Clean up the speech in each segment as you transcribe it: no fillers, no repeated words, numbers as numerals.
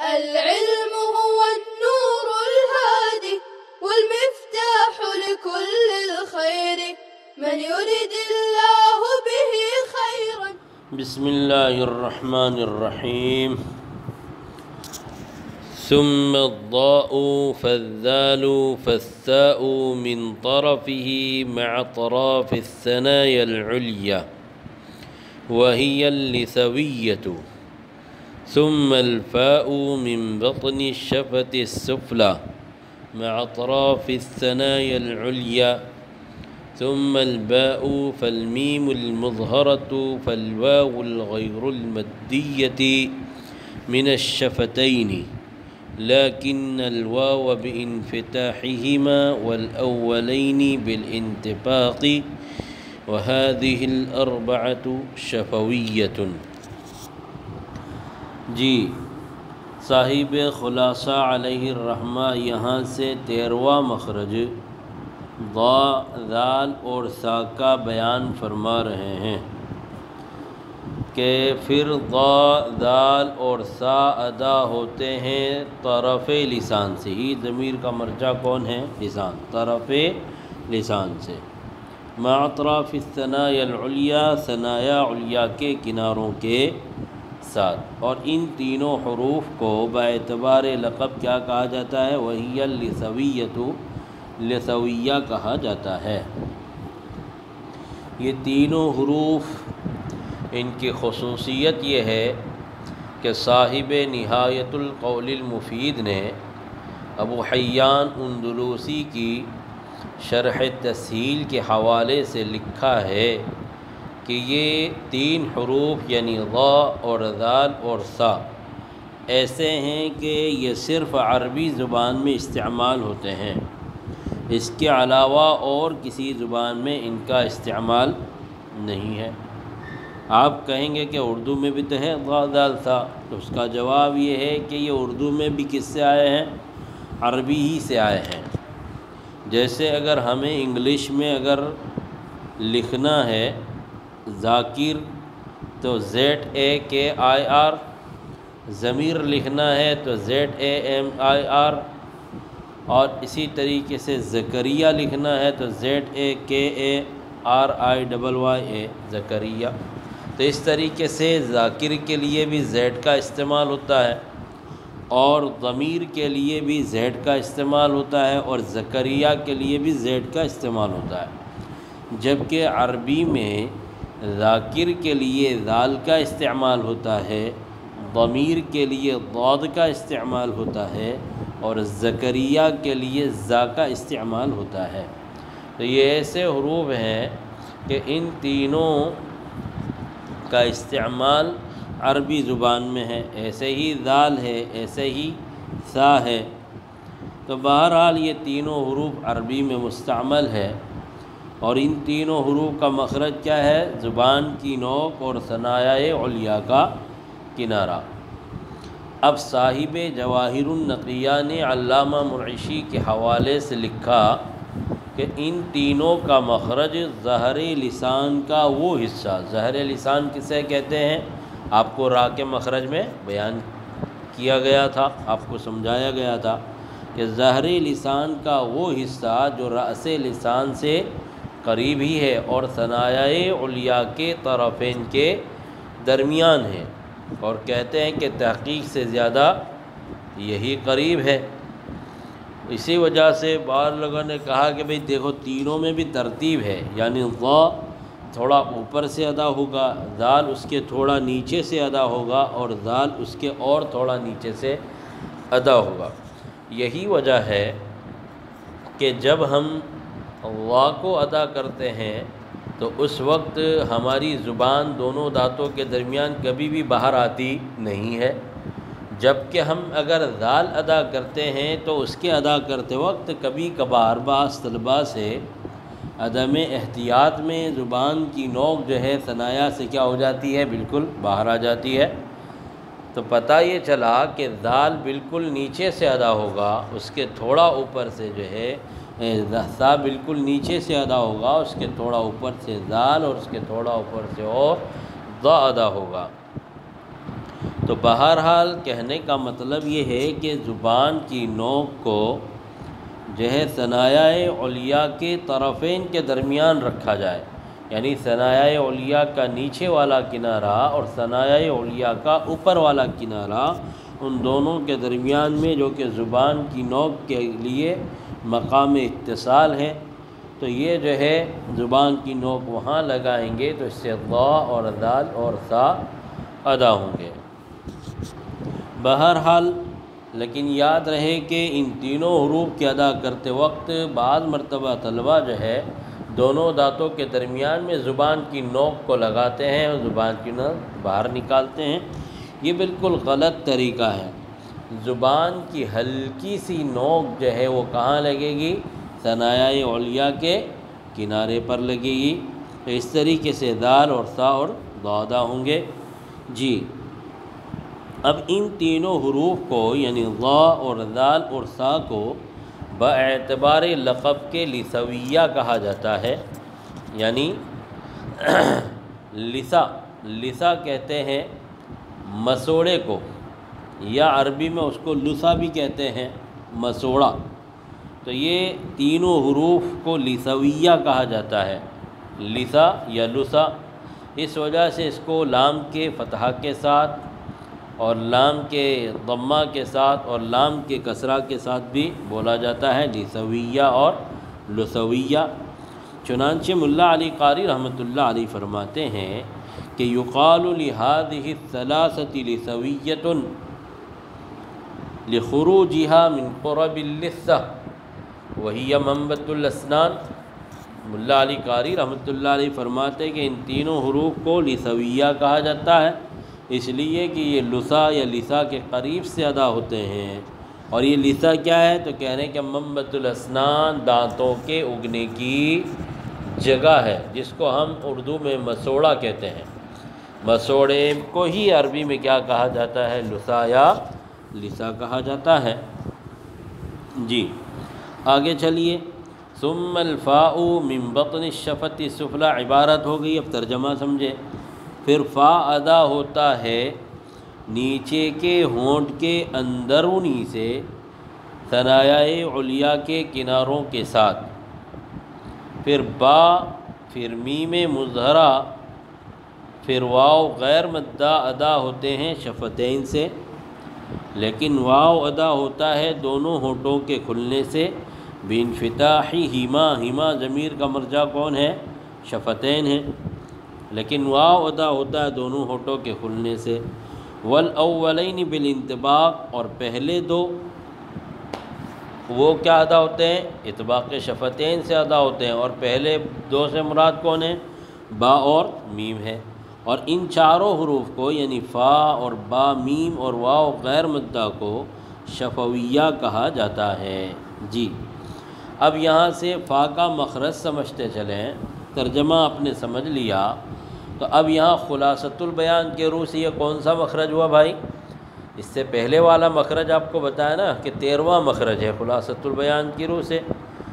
العلم هو النور الهادي والمفتاح لكل الخير من يرد الله به خيرا. بسم اللہ الرحمن الرحیم. ثم الضاء فالذال فالثاء من طرفه مع أطراف الثنايا العليا وهي اللثوية، ثم الفاء من بطن الشفة السفلى مع أطراف الثنايا العليا، ثم الباء فالميم المظهرة فالواو الغير المدية من الشفتين، لكن الواو بانفتاحهما والأولين بالانتفاق، وهذه الأربعة شفوية. جی صاحب خلاصہ علیہ الرحمہ یہاں سے 13واں مخرج ضا، ذال اور سا کا بیان فرما رہے ہیں کہ پھر ضا، ذال اور سا ادا ہوتے ہیں طرف لسان سے ہی. ضمیر کا مرجع کون ہے؟ لسان. طرف لسان سے. مع اطراف الثنایا العلیا، ثنایا علیا کے کناروں کے ساتھ. اور ان تینوں حروف کو باعتبار لقب کیا کہا جاتا ہے؟ وہی اللثویۃ، لثویہ کہا جاتا ہے. یہ تینوں حروف ان کی خصوصیت یہ ہے کہ صاحب نہایت القول المفید نے ابو حیان اندلوسی کی شرح تسہیل کے حوالے سے لکھا ہے کہ یہ تین حروف یعنی ضا اور ذال اور سا ایسے ہیں کہ یہ صرف عربی زبان میں استعمال ہوتے ہیں، اس کے علاوہ اور کسی زبان میں ان کا استعمال نہیں ہے. آپ کہیں گے کہ اردو میں بھی تو ہے ضا ذال سا، تو اس کا جواب یہ ہے کہ یہ اردو میں بھی کس سے آئے ہیں؟ عربی ہی سے آئے ہیں. جیسے اگر ہمیں انگلش میں اگر لکھنا ہے ذاکر تو ZAKIR، ضمیر لکھنا ہے تو ZAMIR، اور اسی طریقے سے زکریا لکھنا ہے تو ZAKARIYA، زکریا. تو اس طریقے سے ذاکر کے لیے بھی زیڈ کا استعمال ہوتا ہے اور ضمیر کے لیے بھی زیڈ کا استعمال ہوتا ہے اور زکریا کے لیے بھی زیڈ کا استعمال ہوتا ہے. جبکہ عربی میں ذاکر کے لیے ذال کا استعمال ہوتا ہے، ضمیر کے لیے ضاد کا استعمال ہوتا ہے اور زکریا کے لیے زا کا استعمال ہوتا ہے. تو یہ ایسے حروف ہیں کہ ان تینوں کا استعمال عربی زبان میں ہے. ایسے ہی ذال ہے، ایسے ہی سا ہے. تو بہرحال یہ تینوں حروف عربی میں مستعمل ہے اور ان تینوں حروف کا مخرج کیا ہے؟ زبان کی نوک اور ثنایۂ علیا کا کنارہ. اب صاحب جواہر النقیہ نے علامہ مرعشی کے حوالے سے لکھا کہ ان تینوں کا مخرج ظہر لسان کا وہ حصہ، ظہر لسان کسے کہتے ہیں؟ آپ کو را کے مخرج میں بیان کیا گیا تھا، آپ کو سمجھایا گیا تھا کہ ظہر لسان کا وہ حصہ جو رأس لسان سے قریب ہی ہے اور ثنایۂ علیا کے طرفین کے درمیان ہے، اور کہتے ہیں کہ تحقیق سے زیادہ یہی قریب ہے. اسی وجہ سے بعض لوگوں نے کہا کہ بھئی دیکھو تینوں میں بھی ترتیب ہے، یعنی ضا تھوڑا اوپر سے ادا ہوگا، ذال اس کے تھوڑا نیچے سے ادا ہوگا اور ذال اس کے اور تھوڑا نیچے سے ادا ہوگا. یہی وجہ ہے کہ جب ہم وا کو ادا کرتے ہیں تو اس وقت ہماری زبان دونوں دانتوں کے درمیان کبھی بھی باہر آتی نہیں ہے. جبکہ ہم اگر ذال ادا کرتے ہیں تو اس کے ادا کرتے وقت کبھی کبھار بعض طلباء سے عدم احتیاط میں زبان کی نوک جو ہے ثنایا سے کیا ہو جاتی ہے؟ بالکل باہر آ جاتی ہے. تو پتہ یہ چلا کہ ذال بالکل نیچے سے ادا ہوگا، اس کے تھوڑا اوپر سے جو ہے سا بالکل نیچے سے ادا ہوگا، اس کے تھوڑا اوپر سے ذال اور اس کے تھوڑا اوپر سے اور ضا ادا ہوگا. تو بہرحال کہنے کا مطلب یہ ہے کہ زبان کی نوک کو جو ہے ثنایا علیاء کے طرفین کے درمیان رکھا جائے، یعنی ثنایا علیاء کا نیچے والا کنارہ اور ثنایا علیاء کا اوپر والا کنارہ، ان دونوں کے درمیان میں، جو کہ زبان کی نوک کے لیے مقام اتصال ہے، تو یہ جو ہے زبان کی نوک وہاں لگائیں گے تو اس سے ضا اور دال اور ثا ادا ہوں گے۔ بہرحال لیکن یاد رہے کہ ان تینوں حروف کے ادا کرتے وقت بعض مرتبہ طلبہ جو ہے دونوں دانتوں کے درمیان میں زبان کی نوک کو لگاتے ہیں اور زبان کی نوک باہر نکالتے ہیں۔ یہ بالکل غلط طریقہ ہے۔ زبان کی ہلکی سی نوک جو ہے وہ کہاں لگے گی؟ ثنایا علیاء کے کنارے پر لگے گی۔ تو اس طریقے سے دال اور ثا اور ضا ہوں گے۔ جی اب ان تینوں حروف کو یعنی ضا اور دال اور ثا کو باعتبار لقب کے لثویہ کہا جاتا ہے، یعنی لثہ کہتے ہیں مسوڑے کو، یا عربی میں اس کو لثہ بھی کہتے ہیں، مسوڑا۔ تو یہ تینوں حروف کو لثویہ کہا جاتا ہے، لثہ یا لثہ۔ اس وجہ سے اس کو لام کے فتحہ کے ساتھ اور لام کے ضمہ کے ساتھ اور لام کے کسرہ کے ساتھ بھی بولا جاتا ہے، لثویہ اور لثویہ۔ چنانچہ ملا علی قاری رحمۃ اللہ علیہ فرماتے ہیں کہ یقال لهذه الثلاثة لثویۃ لخروجها من قرب اللثة وهي منبت الاسنان۔ ملا علی قاری رحمۃ اللہ علیہ فرماتے ہیں کہ ان تینوں حروف کو لثویہ کہا جاتا ہے اس لیے کہ یہ لثہ یا لثہ کے قریب سے ادا ہوتے ہیں۔ اور یہ لثہ کیا ہے؟ تو کہہ رہے ہیں کہ منبت الاسنان دانتوں کے اگنے کی جگہ ہے، جس کو ہم اردو میں مسوڑا کہتے ہیں۔ مسوڑے کو ہی عربی میں کیا کہا جاتا ہے؟ لثہ یا لثہ کہا جاتا ہے۔ جی آگے چلیے۔ ثم الفاء من بطن الشفة السفلی عبارت ہو گئی، اب ترجمہ سمجھے۔ پھر فا ادا ہوتا ہے نیچے کے ہونٹ کے اندرونی سے ثنایا علیاء کے کناروں کے ساتھ، پھر با، پھر میم مظہرہ، پھر واو غیر مدہ ادا ہوتے ہیں شفتین سے، لیکن واو ادا ہوتا ہے دونوں ہونٹوں کے کھلنے سے، بانفتاحہما، ہما ضمیر کا مرجع کون ہے؟ شفتین ہیں، لیکن واو ادا ہوتا ہے دونوں ہونٹوں کے کھلنے سے۔ والاولین بالانطباق، اور پہلے دو وہ کیا ادا ہوتے ہیں؟ اطباق شفتین سے ادا ہوتے ہیں، اور پہلے دو سے مراد کون ہے؟ با اور میم ہے۔ اور ان چاروں حروف کو یعنی فا اور با، میم اور واو غیر مدہ کو شفویہ کہا جاتا ہے۔ جی اب یہاں سے فا کا مخرج سمجھتے چلیں، ترجمہ آپ نے سمجھ لیا، تو اب یہاں خلاصۃ البیان کے روح سے یہ کون سا مخرج ہوا بھائی؟ اس سے پہلے والا مخرج آپ کو بتایا نا کہ 13واں مخرج ہے خلاصۃ البیان کی روح سے،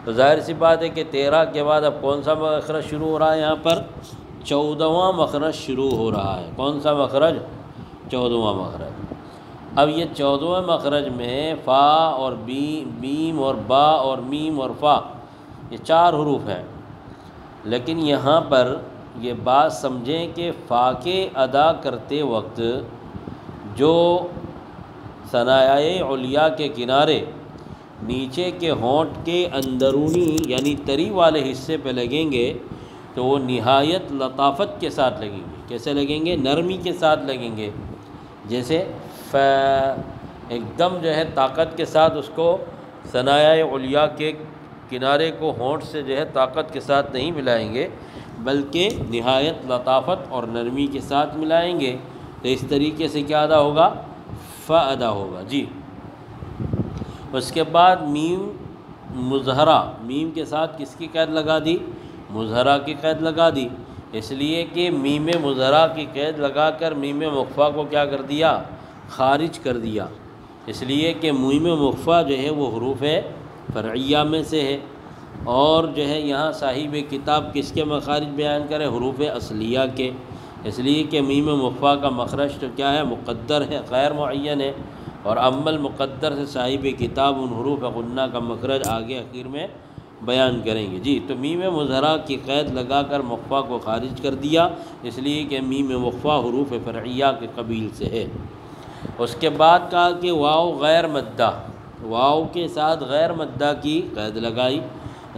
تو ظاہر سی بات ہے کہ 13 کے بعد اب کون سا مخرج شروع ہو رہا ہے؟ یہاں پر 14واں مخرج شروع ہو رہا ہے۔ کون سا مخرج؟ 14واں مخرج۔ اب یہ 14ویں مخرج میں فا اور میم اور با اور میم اور فا، یہ 4 حروف ہیں، لیکن یہاں پر یہ بات سمجھیں کہ فا کے ادا کرتے وقت جو ثنایا علیاء کے کنارے نیچے کے ہونٹ کے اندرونی یعنی تری والے حصے پہ لگیں گے تو وہ نہایت لطافت کے ساتھ لگیں گے۔ کیسے لگیں گے؟ نرمی کے ساتھ لگیں گے، جیسے ایک دم جو ہے طاقت کے ساتھ اس کو ثنایا علیاء کے کنارے کو ہونٹ سے جو ہے طاقت کے ساتھ نہیں ملائیں گے، بلکہ نہایت لطافت اور نرمی کے ساتھ ملائیں گے۔ تو اس طریقے سے کیا ادا ہوگا؟ فا ادا ہوگا۔ جی اس کے بعد میم مظہرہ، میم کے ساتھ کس کی قید لگا دی؟ مظہرہ کی قید لگا دی، اس لیے کہ میم مظہرہ کی قید لگا کر میم مخفا کو کیا کر دیا؟ خارج کر دیا، اس لیے کہ میم مخفا جو ہے وہ حروف فرعیہ میں سے ہے، اور جو ہے یہاں صاحب کتاب کس کے مخارج بیان کرے؟ حروف اصلیہ کے، اس لیے کہ میم مخفا کا مخرج تو کیا ہے؟ مقدر ہے، غیر معین ہے، اور عمل مقدر سے صاحب کتاب ان حروف غنہ کا مخرج آگے اخیر میں بیان کریں گے۔ جی، تو میم مظہرہ کی قید لگا کر مخفا کو خارج کر دیا، اس لیے کہ میم مخفا حروف فرعیہ کے قبیل سے ہے۔ اس کے بعد کہا کہ واو غیر مدہ، واو کے ساتھ غیر مدہ کی قید لگائی،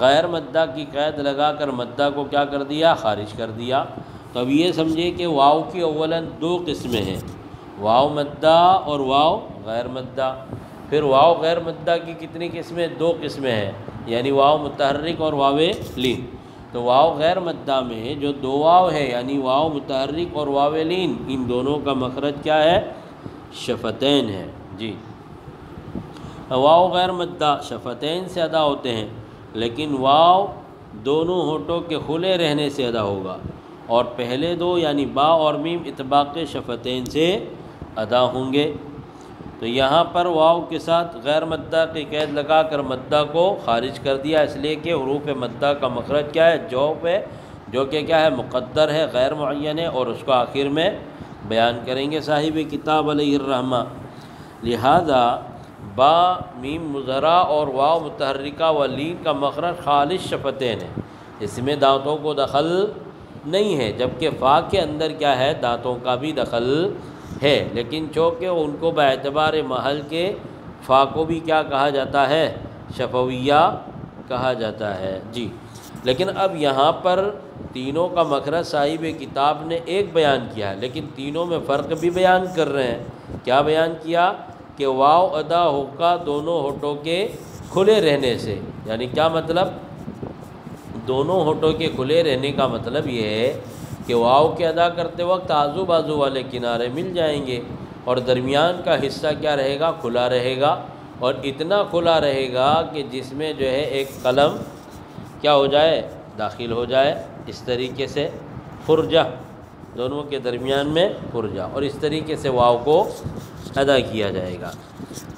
غیر مدہ کی قید لگا کر مدہ کو کیا کر دیا؟ خارج کر دیا۔ تو اب یہ سمجھے کہ واو کی اولاً دو قسمیں ہیں، واو مدہ اور واو غیر مدہ۔ پھر واو غیر مدہ کی کتنی قسمیں؟ دو قسمیں ہیں، یعنی واو متحرک اور واو لین۔ تو واو غیر مدہ میں جو دو واو ہے، یعنی واو متحرک اور واو لین، ان دونوں کا مخرج کیا ہے؟ شفتین ہے۔ جی، واو غیر مدہ شفتین سے ادا ہوتے ہیں، لیکن واو دونوں ہونٹوں کے کھلے رہنے سے ادا ہوگا، اور پہلے دو یعنی با اور میم اطباق شفتین سے ادا ہوں گے۔ تو یہاں پر واو کے ساتھ غیر مدہ کی قید لگا کر مدہ کو خارج کر دیا، اس لیے کہ حروف مدہ کا مخرج کیا ہے؟ جوف ہے، جو کہ کیا ہے؟ مقدر ہے، غیر معین ہے، اور اس کو آخر میں بیان کریں گے صاحب کتاب علیہ الرحمہ۔ لہذا با میم مظہرہ اور واو متحرکہ و لین کا مخرج خالص شفتین ہے، اس میں دانتوں کو دخل نہیں ہے، جبکہ فا کے اندر کیا ہے؟ دانتوں کا بھی دخل ہے، لیکن چونکہ ان کو باعتبار محل کے فا کو بھی کیا کہا جاتا ہے؟ شفویہ کہا جاتا ہے۔ جی، لیکن اب یہاں پر تینوں کا مخرج صاحب کتاب نے ایک بیان کیا ہے، لیکن تینوں میں فرق بھی بیان کر رہے ہیں۔ کیا بیان کیا؟ کہ واو ادا ہوگا دونوں ہونٹوں کے کھلے رہنے سے، یعنی کیا مطلب؟ دونوں ہونٹوں کے کھلے رہنے کا مطلب یہ ہے کہ واو کے ادا کرتے وقت آزو بازو والے کنارے مل جائیں گے، اور درمیان کا حصہ کیا رہے گا؟ کھلا رہے گا، اور اتنا کھلا رہے گا کہ جس میں جو ہے ایک قلم کیا ہو جائے؟ داخل ہو جائے، اس طریقے سے فرجہ، دونوں کے درمیان میں فرجہ، اور اس طریقے سے واو کو ادا کیا جائے گا۔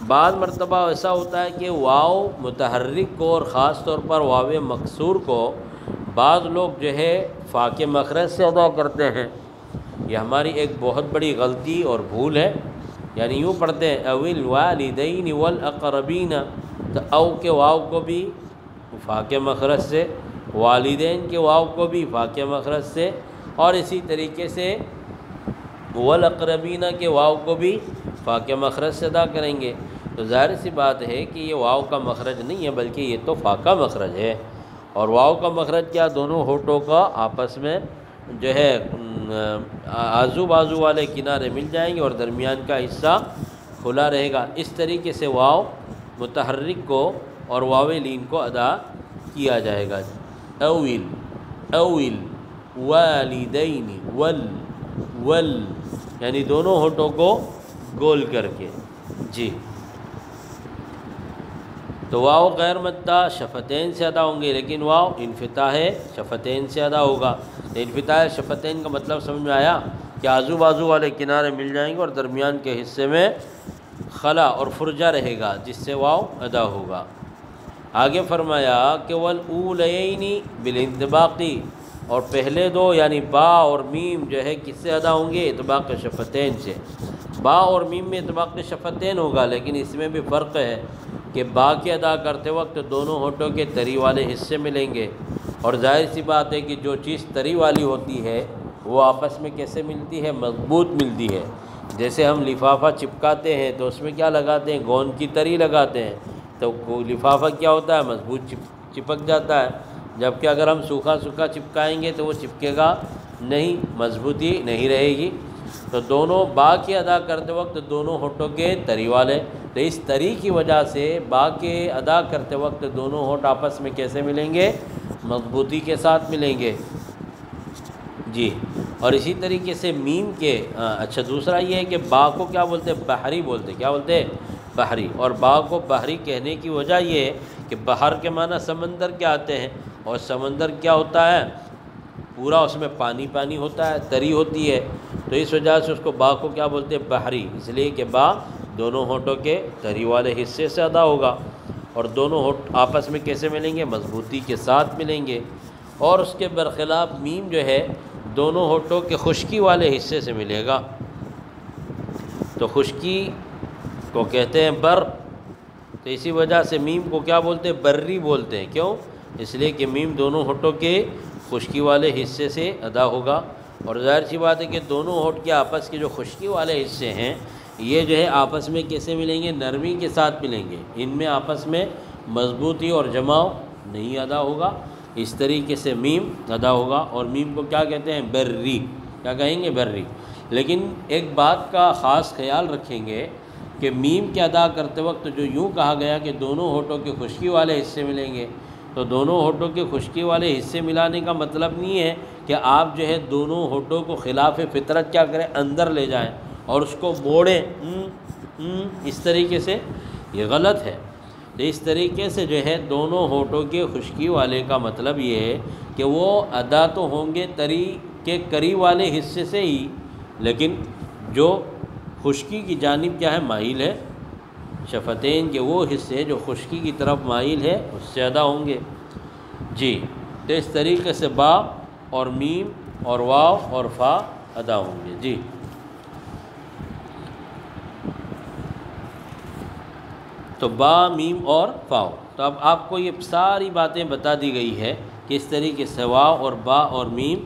بعض مرتبہ ایسا ہوتا ہے کہ واو متحرک کو اور خاص طور پر واو مکسور کو بعض لوگ جو ہے فا کے مخرج سے ادا کرتے ہیں، یہ ہماری ایک بہت بڑی غلطی اور بھول ہے۔ یعنی یوں پڑھتے ہیں او الوالدین والاقربین، تو او کے واو کو بھی فا کے مخرج سے، والدین کے واو کو بھی فا کے مخرج سے، اور اسی طریقے سے والاقربین کے واو کو بھی فا کے مخرج سے ادا کریں گے۔ تو ظاہر سی بات ہے کہ یہ واو کا مخرج نہیں ہے، بلکہ یہ تو فا کا مخرج ہے، اور واو کا مخرج کیا؟ دونوں ہونٹوں کا آپس میں جو ہے آزو بازو والے کنارے مل جائیں گے، اور درمیان کا حصہ کھلا رہے گا۔ اس طریقے سے واو متحرک کو اور واو لین کو ادا کیا جائے گا۔ اویل اویل والدین ول یعنی دونوں ہونٹوں کو گول کر کے۔ جی، تو واو غیر مدہ شفتین سے ادا ہوں گے، لیکن واو انفتاح شفتین سے ادا ہوگا۔ انفتاح شفتین کا مطلب سمجھ میں آیا کہ آزو بازو والے کنارے مل جائیں گے، اور درمیان کے حصے میں خلا اور فرجہ رہے گا، جس سے واو ادا ہوگا۔ آگے فرمایا کہ والاولین بالانطباقی، اور پہلے دو یعنی با اور میم جو ہے کس سے ادا ہوں گے؟ اطباق شفتین سے۔ با اور میم میں اطباق شفتین ہوگا، لیکن اس میں بھی فرق ہے کہ با کے ادا کرتے وقت دونوں ہونٹوں کے تری والے حصے ملیں گے، اور ظاہر سی بات ہے کہ جو چیز تری والی ہوتی ہے وہ آپس میں کیسے ملتی ہے؟ مضبوط ملتی ہے۔ جیسے ہم لفافہ چپکاتے ہیں تو اس میں کیا لگاتے ہیں؟ گوند کی تری لگاتے ہیں، تو لفافہ کیا ہوتا ہے؟ مضبوط چپک جاتا ہے، جبکہ اگر ہم سوکھا سوکھا چپکائیں گے تو وہ چپکے گا نہیں، مضبوطی نہیں رہے گی۔ تو دونوں با کے ادا کرتے وقت دونوں ہونٹوں کے تری والے، تو اس تری کی وجہ سے با کے ادا کرتے وقت دونوں ہونٹ آپس میں کیسے ملیں گے؟ مضبوطی کے ساتھ ملیں گے۔ جی، اور اسی طریقے سے میم کے اچھا دوسرا یہ ہے کہ با کو کیا بولتے ہیں؟ بحری بولتے، کیا بولتے ہیں؟ بحری، اور با کو بحری کہنے کی وجہ یہ ہے کہ بحر کے معنی سمندر کے آتے ہیں، اور سمندر کیا ہوتا ہے؟ پورا اس میں پانی پانی ہوتا ہے، تری ہوتی ہے، تو اس وجہ سے اس کو با کو کیا بولتے ہیں؟ بحری، اس لیے کہ با دونوں ہونٹوں کے تری والے حصے سے ادا ہوگا، اور دونوں ہونٹ آپس میں کیسے ملیں گے؟ مضبوطی کے ساتھ ملیں گے۔ اور اس کے برخلاف میم جو ہے دونوں ہونٹوں کے خشکی والے حصے سے ملے گا۔ تو خشکی کو کہتے ہیں بر، تو اسی وجہ سے میم کو کیا بولتے ہیں؟ بری بولتے ہیں۔ کیوں؟ اس لیے کہ میم دونوں ہونٹوں کے خشکی والے حصے سے ادا ہوگا، اور ظاہر سی بات ہے کہ دونوں ہونٹ کے آپس کے جو خشکی والے حصے ہیں یہ جو ہے آپس میں کیسے ملیں گے؟ نرمی کے ساتھ ملیں گے، ان میں آپس میں مضبوطی اور جماؤ نہیں ادا ہوگا، اس طریقے سے میم ادا ہوگا۔ اور میم کو کیا کہتے ہیں؟ بری، کیا کہیں گے؟ بری۔ لیکن ایک بات کا خاص خیال رکھیں گے کہ میم کے ادا کرتے وقت جو یوں کہا گیا کہ دونوں ہونٹوں کے خشکی والے حصے ملیں گے، تو دونوں ہونٹوں کے خشکی والے حصے ملانے کا مطلب نہیں ہے کہ آپ جو ہے دونوں ہونٹوں کو خلاف فطرت کیا کریں؟ اندر لے جائیں اور اس کو موڑیں اس طریقے سے، یہ غلط ہے۔ تو اس طریقے سے جو ہے دونوں ہونٹوں کے خشکی والے کا مطلب یہ ہے کہ وہ ادا تو ہوں گے تری کے قریب والے حصے سے ہی، لیکن جو خشکی کی جانب کیا ہے؟ مائل ہے، شفتین کے وہ حصے جو خشکی کی طرف مائل ہے اس سے ادا ہوں گے۔ جی، تو اس طریقے سے با اور میم اور واو اور فا ادا ہوں گے۔ جی، تو با، میم اور فاؤ۔ تو اب آپ کو یہ ساری باتیں بتا دی گئی ہے کہ اس طریقے سے واو اور با اور میم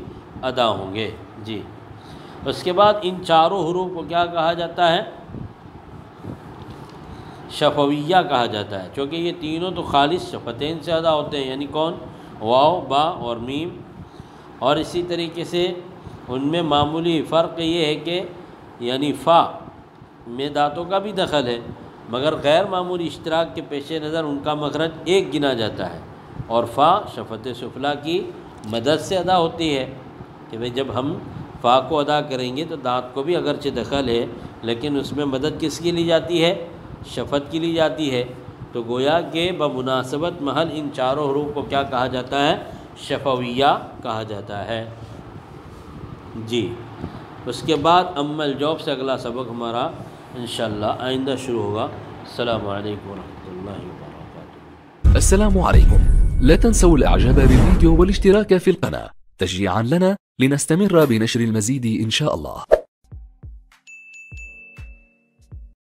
ادا ہوں گے۔ جی، اس کے بعد ان چاروں حروف کو کیا کہا جاتا ہے؟ شفویہ کہا جاتا ہے، چونکہ یہ تینوں تو خالص شفتین سے ادا ہوتے ہیں، یعنی کون؟ واو، با اور میم۔ اور اسی طریقے سے ان میں معمولی فرق یہ ہے کہ یعنی فا میں دانتوں کا بھی دخل ہے، مگر غیر معمولی اشتراک کے پیش نظر ان کا مخرج ایک گنا جاتا ہے، اور فا شفت سفلی کی مدد سے ادا ہوتی ہے کہ بھئی جب ہم فا کو ادا کریں گے تو دانت کو بھی اگرچہ دخل ہے لیکن اس میں مدد کس کی لی جاتی ہے؟ شفت کی لی جاتی ہے۔ تو گویا کہ بمناسبت محل ان چاروں حروف کو کیا کہا جاتا ہے؟ شفویہ کہا جاتا ہے۔ جی، اس کے بعد ام الجوف سے اگلا سبق ہمارا انشاءاللہ آئندہ شروع ہوگا۔ السلام علیکم ورحمۃ اللہ وبرکاتہ۔ السلام عليكم، لا تنسوا الاعجاب بالفيديو والاشتراك في القناة تشجيعا لنا لنستمر بنشر المزيد إن شاء الله.